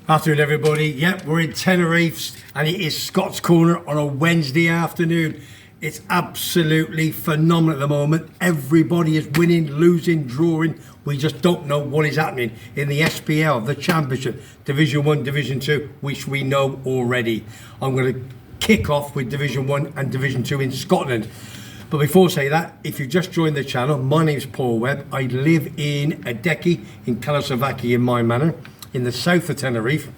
Afternoon, everybody. Yep, we're in Tenerife, and it is Scott's Corner on a Wednesday afternoon. It's absolutely phenomenal at the moment. Everybody is winning, losing, drawing. We just don't know what is happening in the SPL, the Championship, Division 1, Division 2, which we know already. I'm going to kick off with Division 1 and Division 2 in Scotland. But before I say that, if you've just joined the channel, my name's Paul Webb. I live in Adeki in Kalasovaki in my manor, in the south of Tenerife.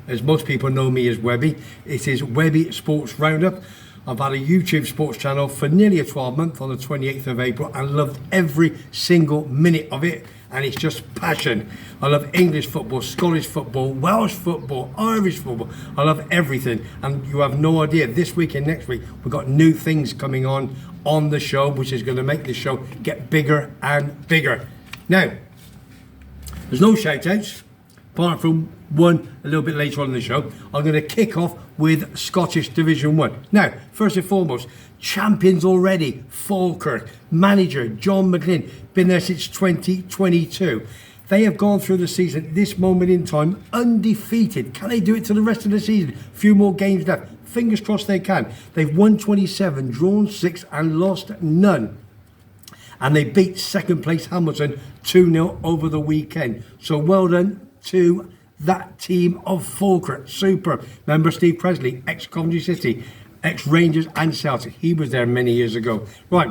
As most people know me as Webby. It is Webby Sports Roundup. I've had a YouTube sports channel for nearly a 12 month on the 28th of April and loved every single minute of it, and it's just passion. I love English football, Scottish football, Welsh football, Irish football. I love everything, and you have no idea, this week and next week we've got new things coming on the show, which is going to make the show get bigger and bigger. Now, there's no shout outs apart from one a little bit later on in the show. I'm going to kick off with Scottish Division 1. Now, first and foremost, champions already, Falkirk. Manager, John McGlynn, been there since 2022. They have gone through the season at this moment in time undefeated. Can they do it to the rest of the season? A few more games left. Fingers crossed they can. They've won 27, drawn 6 and lost none. And they beat second place Hamilton 2-0 over the weekend. So well done to that team of Falkirk. Super. Remember Steve Presley, ex-Coventry City, ex-Rangers and Celtic. He was there many years ago. Right,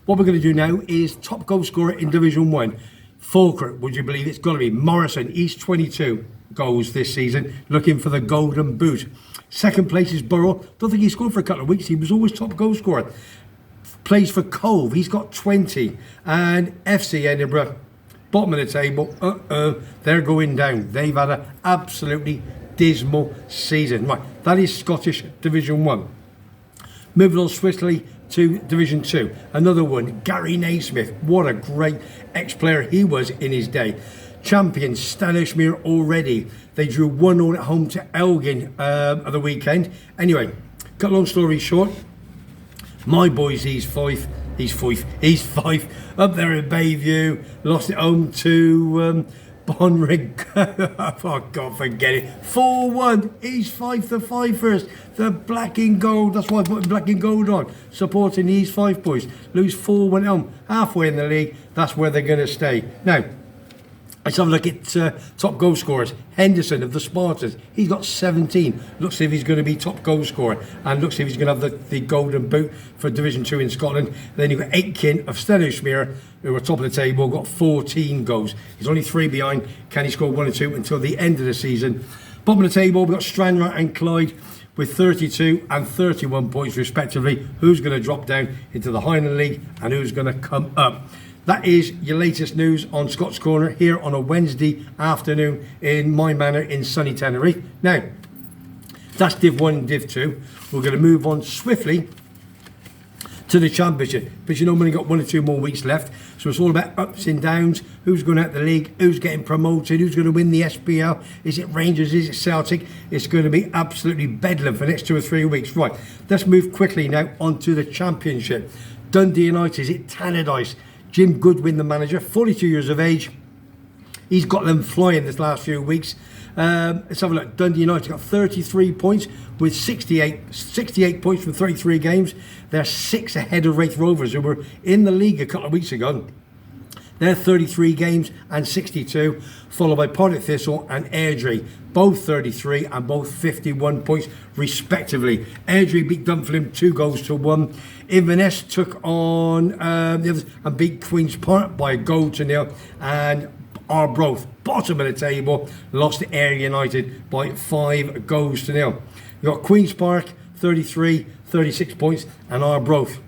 what we're going to do now is top goal scorer in Division 1. Falkirk, would you believe it's got to be Morrison. He's 22 goals this season, looking for the golden boot. Second place is Borough. Don't think he scored for a couple of weeks. He was always top goal scorer. Plays for Cove. He's got 20. And FC Edinburgh, bottom of the table, they're going down. They've had an absolutely dismal season. Right, that is Scottish Division 1. Moving on swiftly to Division 2. Another one, Gary Naismith. What a great ex-player he was in his day. Champions, Stanishmere already. They drew 1-0 at home to Elgin at the weekend. Anyway, cut long story short, my boys, he's five up there in Bayview, lost it home to Bonrig. Oh God, forget it. 4-1. He's 5 first. The black and gold. That's why I put black and gold on. Supporting these 5 boys. Lose 4-1 at home. Halfway in the league. That's where they're going to stay. Now, let's have a look at top goal scorers. Henderson of the Spartans, he's got 17. Looks as if he's going to be top goal scorer, and looks as if he's going to have the golden boot for Division 2 in Scotland. Then you've got Aitken of Stenhousemuir, who are top of the table, got 14 goals. He's only 3 behind. Can he score 1 or 2 until the end of the season? Bottom of the table, we've got Stranraer and Clyde with 32 and 31 points respectively. Who's going to drop down into the Highland League and who's going to come up? That is your latest news on Scott's Corner here on a Wednesday afternoon in my manor in sunny Tenerife. Now, that's Div 1 and Div 2. We're going to move on swiftly to the Championship, but you know, we've only got 1 or 2 more weeks left, so it's all about ups and downs. Who's going out the league, who's getting promoted, who's going to win the SPL, is it Rangers, is it Celtic? It's going to be absolutely bedlam for the next 2 or 3 weeks. Right, let's move quickly now onto the Championship. Dundee United, is it Tannadice? Jim Goodwin, the manager, 42 years of age. He's got them flying this last few weeks. Let's have a look. Dundee United got 33 points with 68 points from 33 games. They're 6 ahead of Wraith Rovers, who were in the league a couple of weeks ago. They're 33 games and 62, followed by Partick Thistle and Airdrie, both 33 and both 51 points respectively. Airdrie beat Dunfermline 2-1. Inverness took on the others and beat Queen's Park by 1-0, and Arbroath, bottom of the table, lost to Ayr United by 5-0. You've got Queen's Park 33, 36 points, and Arbroath,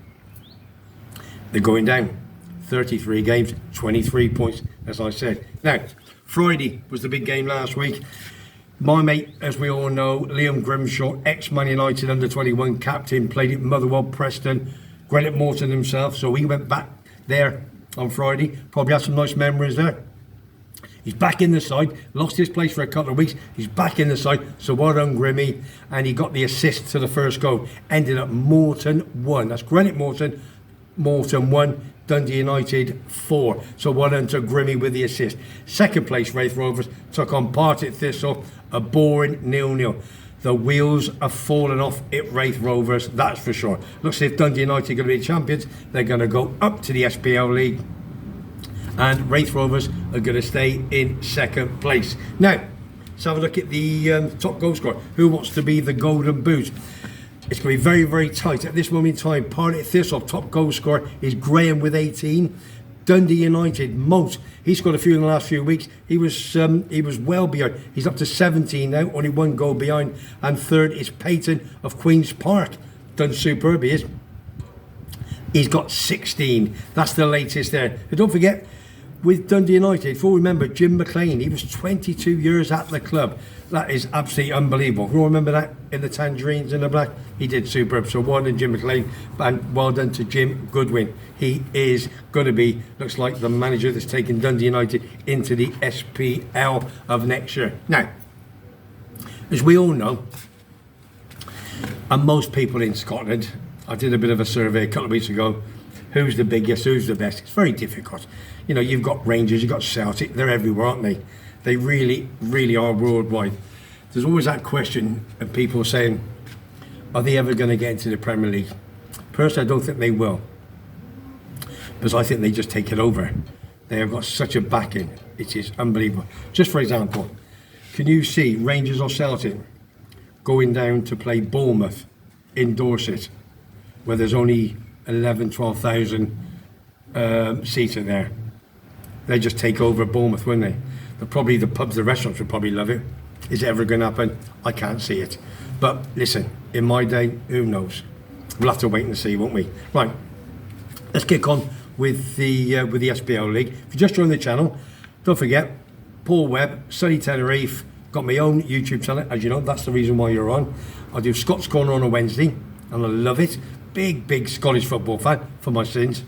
they're going down. 33 games, 23 points, as I said. Now, Friday was the big game last week. My mate, as we all know, Liam Grimshaw, ex-Man United under-21 captain, played at Motherwell, Preston, Greenock Morton himself, so he went back there on Friday. Probably had some nice memories there. He's back in the side, lost his place for a couple of weeks. He's back in the side, so well done Grimmy. And he got the assist to the first goal. Ended up Morton 1. That's Greenock Morton 1, Dundee United 4. So well done to Grimmy with the assist. Second place, Wraith Rovers took on Partick Thistle, a boring 0-0. The wheels are falling off at Wraith Rovers, that's for sure. Looks as if Dundee United are going to be champions. They're going to go up to the SPL League, and Wraith Rovers are going to stay in second place. Now, let's have a look at the top goal scorer. Who wants to be the Golden Boot? It's going to be very, very tight at this moment in time. Partick Thistle, top goal scorer is Graham with 18. Dundee United, Moat, he scored a few in the last few weeks. He was well behind. He's up to 17 now, only one goal behind. And third is Peyton of Queen's Park. Done superb, he is. He's got 16. That's the latest there. But don't forget, with Dundee United, if you remember Jim McLean, he was 22 years at the club. That is absolutely unbelievable. You all remember that in the Tangerines in the black? He did superb. So well done Jim McLean, and well done to Jim Goodwin. He is going to be, looks like, the manager that's taken Dundee United into the SPL of next year. Now, as we all know, and most people in Scotland, I did a bit of a survey a couple of weeks ago, who's the biggest, who's the best. It's very difficult. You know, you've got Rangers, you've got Celtic, they're everywhere, aren't they? They really, really are worldwide. There's always that question of people saying, are they ever going to get into the Premier League? Personally, I don't think they will, because I think they just take it over. They have got such a backing, it is unbelievable. Just for example, can you see Rangers or Celtic going down to play Bournemouth in Dorset, where there's only 11, 12,000 seats in there? They just take over Bournemouth, wouldn't they? Probably the pubs, the restaurants would probably love it. Is it ever going to happen? I can't see it. But listen, in my day, who knows? We'll have to wait and see, won't we? Right, let's kick on with the SPL League. If you just joined the channel, don't forget, Paul Webb, Sunny Tenerife, got my own YouTube channel. As you know, that's the reason why you're on. I do Scott's Corner on a Wednesday, and I love it. Big Scottish football fan for my sins.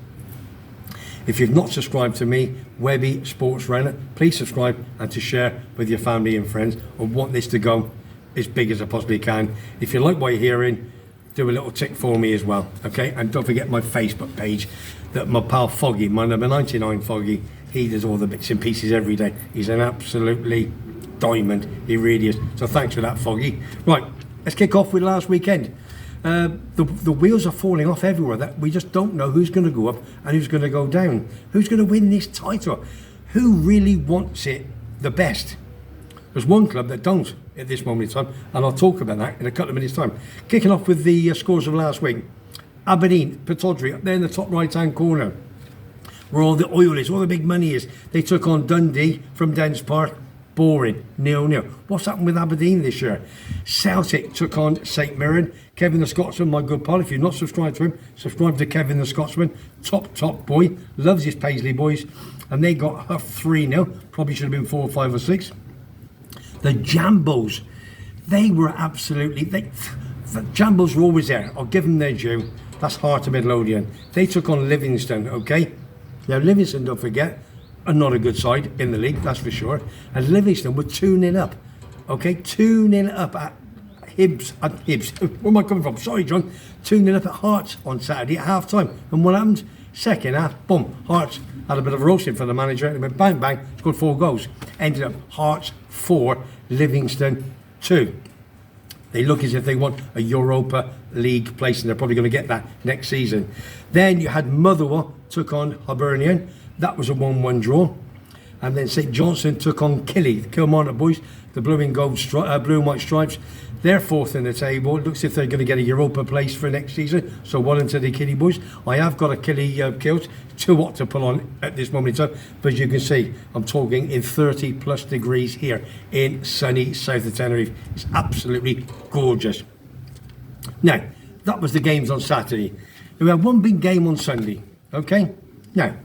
If you've not subscribed to me, Webby Sports Runner, please subscribe and to share with your family and friends. I want this to go as big as I possibly can. If you like what you're hearing, do a little tick for me as well, okay? And don't forget my Facebook page, that my pal Foggy, my number 99 Foggy, he does all the bits and pieces every day. He's an absolutely diamond, he really is. So thanks for that, Foggy. Right, let's kick off with last weekend. The wheels are falling off everywhere. That we just don't know who's going to go up and who's going to go down. Who's going to win this title? Who really wants it the best? There's one club that don't at this moment in time, and I'll talk about that in a couple of minutes' time. Kicking off with the scores of last week. Aberdeen, Pittodrie, up there in the top right-hand corner, where all the oil is, all the big money is. They took on Dundee from Dens Park. Boring, 0-0. What's happened with Aberdeen this year? Celtic took on St Mirren. Kevin the Scotsman, my good pal, if you're not subscribed to him, subscribe to Kevin the Scotsman. Top boy, loves his Paisley boys. And they got Huff 3-0. Probably should have been 4, 5 or 6. The Jambos, they were absolutely, the Jambos were always there. I'll give them their due. That's Heart of Midlothian. They took on Livingston, okay? Now Livingston, don't forget, are not a good side in the league, that's for sure. And Livingston were 2-0 up. Okay, 2-0 up at Hibs. Where am I coming from? Sorry, John. 2-0 up at Hearts on Saturday at half time. And what happened? Second half, boom. Hearts had a bit of roasting for the manager. They went bang, bang, scored 4 goals. Ended up Hearts 4, Livingston 2. They look as if they want a Europa League place, and they're probably going to get that next season. Then you had Motherwell took on Hibernian. That was a 1-1 draw. And then St Johnstone took on Killy, the Kilmarnock boys, the blue and white stripes. They're fourth in the table. It looks as if they're going to get a Europa place for next season. So well into the Killy boys. I have got a Killy kilt, too hot to pull on at this moment in time. But as you can see, I'm talking in 30 plus degrees here in sunny south of Tenerife. It's absolutely gorgeous. Now, that was the games on Saturday. We had one big game on Sunday. Okay? Now,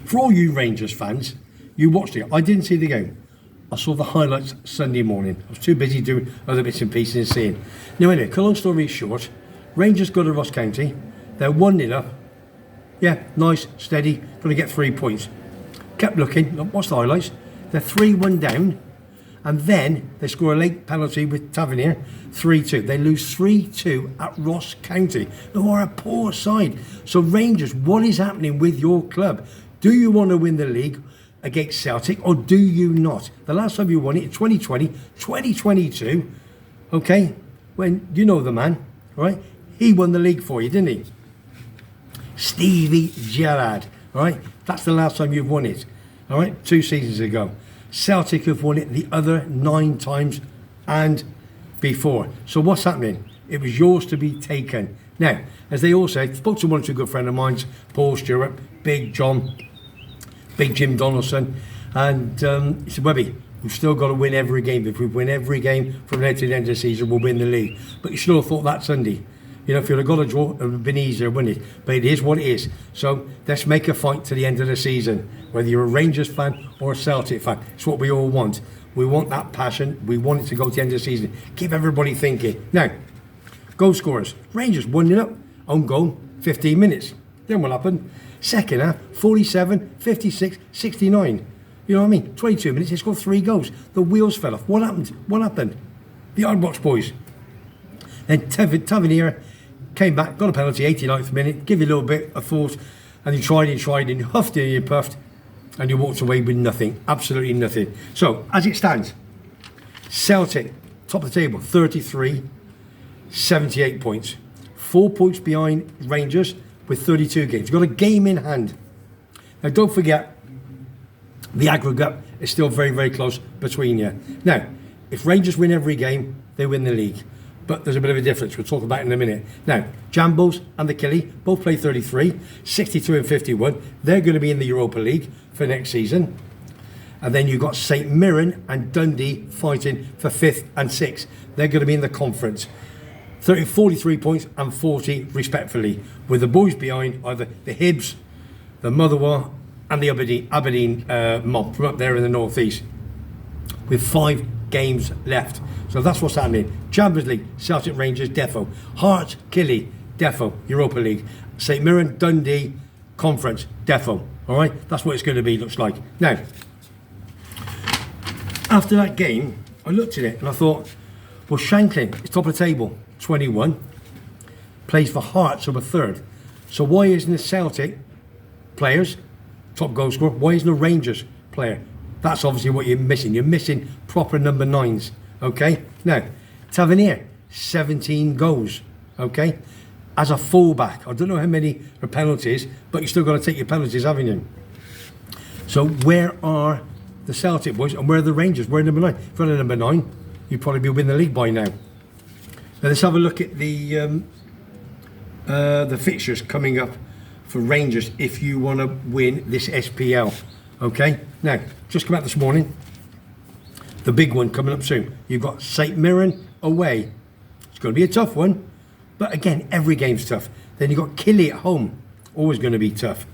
for all you Rangers fans, you watched it. I didn't see the game. I saw the highlights Sunday morning. I was too busy doing other bits and pieces and seeing. Now anyway, long story short, Rangers go to Ross County. They're 1-0 up. Yeah, nice, steady, going to get 3 points. Kept looking, watch the highlights. They're 3-1 down. And then they score a late penalty with Tavernier, 3-2. They lose 3-2 at Ross County, who are a poor side. So Rangers, what is happening with your club? Do you want to win the league against Celtic, or do you not? The last time you won it in 2020, 2022, okay, when you know the man, right? He won the league for you, didn't he? Stevie Gerrard, right? That's the last time you've won it, all right? 2 seasons ago. Celtic have won it the other 9 times and before. So what's happening? It was yours to be taken. Now, as they all say, spoke to one or two good friends of mine, Paul Stewart, Big John, Big Jim Donaldson, and he said, Webby, we've still got to win every game. If we win every game from now to the end of the season, we'll win the league. But you should have thought that Sunday. You know, if you'd have got a draw, it would have been easier, wouldn't it? But it is what it is. So let's make a fight to the end of the season, whether you're a Rangers fan or a Celtic fan. It's what we all want. We want that passion. We want it to go to the end of the season. Keep everybody thinking. Now, goal scorers. Rangers 1-0 up. Own goal, 15 minutes. Then what happened? Second half, 47, 56, 69. You know what I mean? 22 minutes, they scored 3 goals. The wheels fell off. What happened? What happened? The Ardbox boys. Then Tavernier came back, got a penalty, 89th minute, give you a little bit of thought, and you tried and you huffed and you puffed, and you walked away with nothing, absolutely nothing. So, as it stands, Celtic, top of the table, 33, 78 points. 4 points behind Rangers with 32 games. You've got a game in hand. Now, don't forget, the aggregate is still very, very close between you. Now, if Rangers win every game, they win the league. But there's a bit of a difference. We'll talk about it in a minute. Now, Jambos and the Killie both play 33, 62 and 51. They're going to be in the Europa League for next season. And then you've got St Mirren and Dundee fighting for 5th and 6th. They're going to be in the conference. 43 points and 40 respectfully, with the boys behind either the Hibs, the Motherwell and the Aberdeen mob from up there in the northeast, with 5 games left. So that's what's happening. Champions League, Celtic, Rangers, Defo. Hearts, Killie, Defo, Europa League. St Mirren, Dundee, Conference, Defo. All right, that's what it's going to be, looks like. Now, after that game, I looked at it and I thought, well, Shanklin is top of the table, 21, plays for Hearts, who are 3rd. So why isn't the Celtic players top goal scorer? Why isn't the Rangers player? That's obviously what you're missing. You're missing proper number 9s. Okay, now Tavernier, 17 goals. Okay, as a fullback, I don't know how many are penalties, but you still got to take your penalties, haven't you? So where are the Celtic boys and where are the Rangers? Where are number 9? If you're number 9, you'd probably be winning the league by now. Now let's have a look at the fixtures coming up for Rangers if you want to win this SPL. Okay, now just come out this morning. The big one coming up soon. You've got St Mirren away. It's going to be a tough one, but again, every game's tough. Then you've got Killie at home, always going to be tough.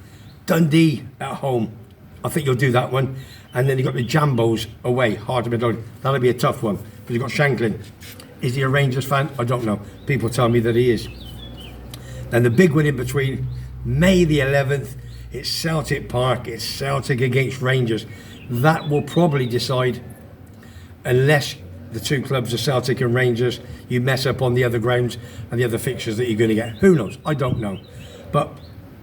Dundee at home, I think you'll do that one. And then you've got the Jambos away, hard to be. That'll be a tough one. But you've got Shanklin. Is he a Rangers fan? I don't know. People tell me that he is. Then the big one in between, May the 11th, it's Celtic Park. It's Celtic against Rangers. That will probably decide, unless the two clubs are Celtic and Rangers, you mess up on the other grounds and the other fixtures that you're going to get. Who knows? I don't know. But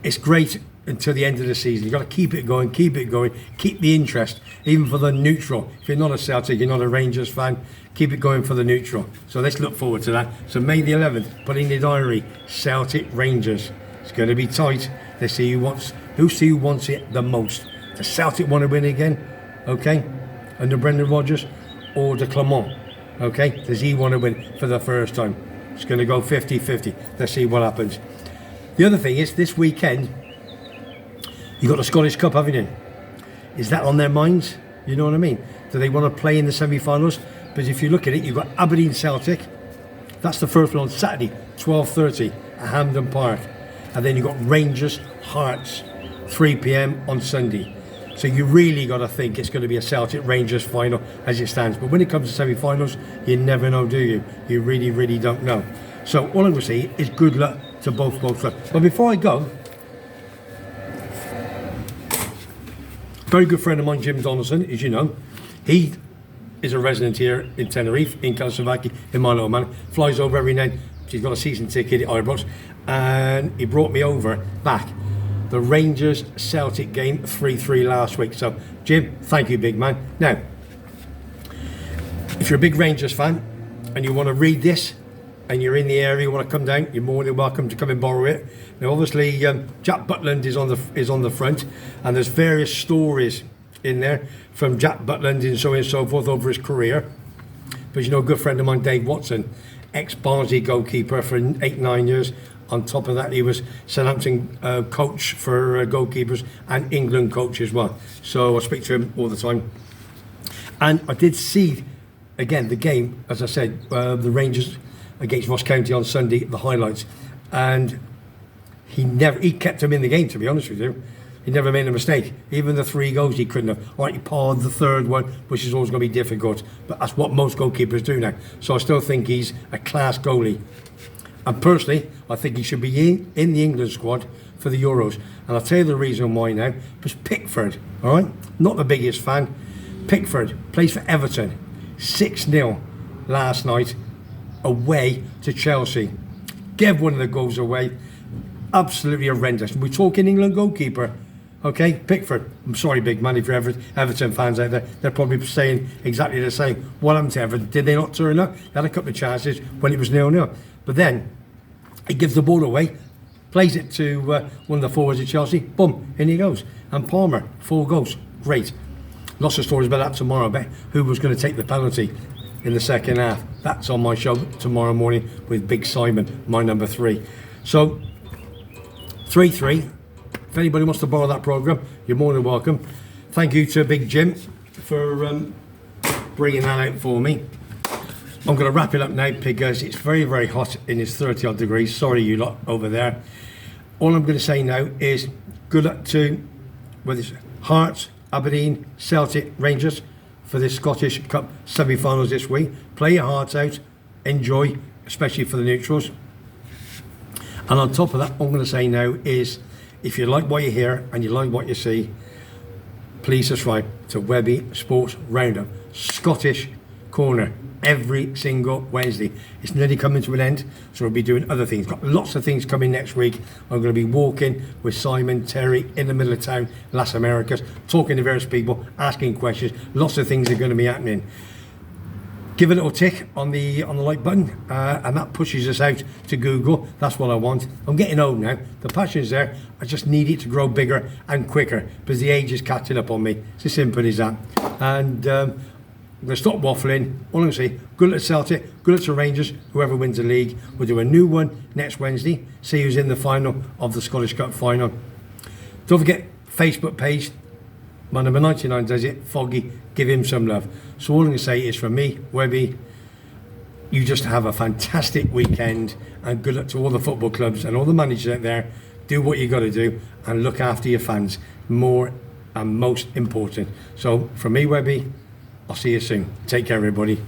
it's great until the end of the season. You've got to keep it going, keep the interest, even for the neutral. If you're not a Celtic, you're not a Rangers fan, keep it going for the neutral. So let's look forward to that. So May the 11th, put in your diary, Celtic Rangers. It's going to be tight. Let's see who wants it the most. Does Celtic want to win again? Okay, under Brendan Rodgers, or de Clement? Okay, does he want to win for the first time? It's going to go 50-50. Let's see what happens. The other thing is, this weekend, you've got the Scottish Cup, haven't you? Is that on their minds? You know what I mean? Do they want to play in the semi-finals? But if you look at it, you've got Aberdeen Celtic. That's the first one on Saturday, 12:30 at Hampden Park. And then you've got Rangers Hearts, 3 p.m. on Sunday. So you really got to think it's going to be a Celtic Rangers final as it stands. But when it comes to semi-finals, you never know, do you? You really, really don't know. So all I'm going to say is good luck to both clubs. But before I go, very good friend of mine, Jim Donaldson, as you know, he is a resident here in Tenerife, in Celtic, in my little man. Flies over every night. She's got a season ticket at Ibrox, and he brought me over back. The Rangers Celtic game 3-3 last week. So, Jim, thank you, big man. Now, if you're a big Rangers fan and you want to read this, and you're in the area, you want to come down, you're more than welcome to come and borrow it. Now, obviously, Jack Butland is on the front, and there's various stories in there from Jack Butland and so on and so forth over his career. But you know, a good friend of mine, Dave Watson, ex-Barnsley goalkeeper for 8-9 years. On top of that, he was Southampton coach for goalkeepers and England coach as well. So I speak to him all the time. And I did see, again, the game, as I said, the Rangers against Ross County on Sunday, the highlights. And he kept him in the game, to be honest with you. He never made a mistake. Even the 3 goals he couldn't have. All right, he parred the third one, which is always going to be difficult. But that's what most goalkeepers do now. So I still think he's a class goalie. And personally, I think he should be in the England squad for the Euros. And I'll tell you the reason why now. Because Pickford, all right, not the biggest fan. Pickford plays for Everton. 6-0 last night away to Chelsea. Gave one of the goals away. Absolutely horrendous. We're talking England goalkeeper. Okay, Pickford. I'm sorry, big man, if you're Everton fans out there, they're probably saying exactly the same. What happened to Everton? Did they not turn up? They had a couple of chances when it was 0-0. But then, he gives the ball away, plays it to one of the forwards at Chelsea, boom, in he goes. And Palmer, 4 goals. Great. Lots of stories about that tomorrow, about who was going to take the penalty in the second half. That's on my show tomorrow morning with Big Simon, my number 3. So, 3-3. If anybody wants to borrow that programme, you're more than welcome. Thank you to Big Jim for bringing that out for me. I'm going to wrap it up now because it's very, very hot and it's 30 odd degrees. Sorry, you lot over there. All I'm going to say now is good luck to whether it's Hearts, Aberdeen, Celtic, Rangers for the Scottish Cup semi-finals this week. Play your hearts out, enjoy, especially for the neutrals. And on top of that, all I'm going to say now is if you like what you hear and you like what you see, please subscribe to Webby Sports Roundup, Scottish Corner, every single Wednesday. It's nearly coming to an end, so we'll be doing other things. Got lots of things coming next week. I'm going to be walking with Simon, Terry in the middle of town, Las Americas, talking to various people, asking questions. Lots of things are going to be happening. Give a little tick on the like button, and that pushes us out to Google. That's what I want. I'm getting old now. The passion's there. I just need it to grow bigger and quicker because the age is catching up on me. It's as simple as that. And I'm going to stop waffling. All I'm going to say, good luck to Celtic, good luck to Rangers, whoever wins the league. We'll do a new one next Wednesday. See who's in the final of the Scottish Cup final. Don't forget, Facebook page. My number 99 does it. Foggy, give him some love. So all I'm going to say is from me, Webby, you just have a fantastic weekend and good luck to all the football clubs and all the managers out there. Do what you got to do and look after your fans. More and most important. So from me, Webby, I'll see you soon. Take care, everybody.